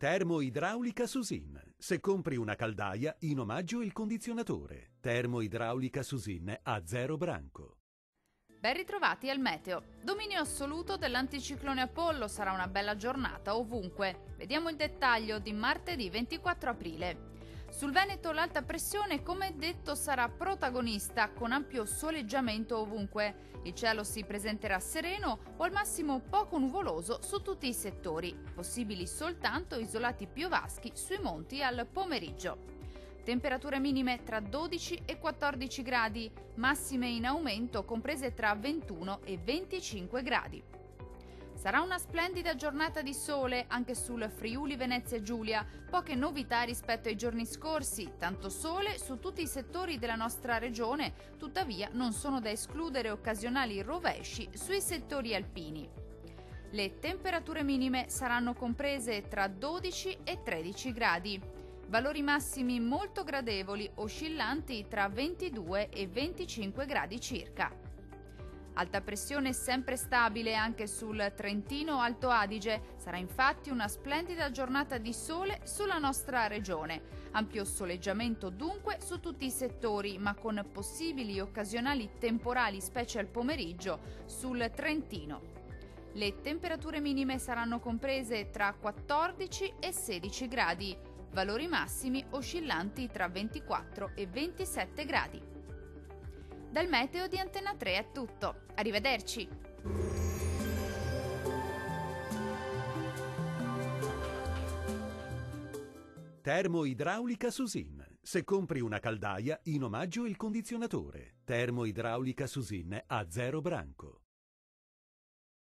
Termoidraulica Susin. Se compri una caldaia, in omaggio il condizionatore. Termoidraulica Susin a 0 branco. Ben ritrovati al meteo. Dominio assoluto dell'anticiclone Apollo, sarà una bella giornata ovunque. Vediamo il dettaglio di martedì 24 aprile. Sul Veneto l'alta pressione, come detto, sarà protagonista con ampio soleggiamento ovunque. Il cielo si presenterà sereno o al massimo poco nuvoloso su tutti i settori, possibili soltanto isolati piovaschi sui monti al pomeriggio. Temperature minime tra 12 e 14 gradi, massime in aumento comprese tra 21 e 25 gradi. Sarà una splendida giornata di sole anche sul Friuli Venezia Giulia, poche novità rispetto ai giorni scorsi, tanto sole su tutti i settori della nostra regione, tuttavia non sono da escludere occasionali rovesci sui settori alpini. Le temperature minime saranno comprese tra 12 e 13 gradi. Valori massimi molto gradevoli, oscillanti tra 22 e 25 gradi circa. Alta pressione sempre stabile anche sul Trentino Alto Adige, sarà infatti una splendida giornata di sole sulla nostra regione. Ampio soleggiamento dunque su tutti i settori, ma con possibili occasionali temporali, specie al pomeriggio, sul Trentino. Le temperature minime saranno comprese tra 14 e 16 gradi. Valori massimi oscillanti tra 24 e 27 gradi. Dal meteo di Antena 3 è tutto. Arrivederci! Termoidraulica Susin. Se compri una caldaia, in omaggio il condizionatore. Termoidraulica Susin a 0 branco.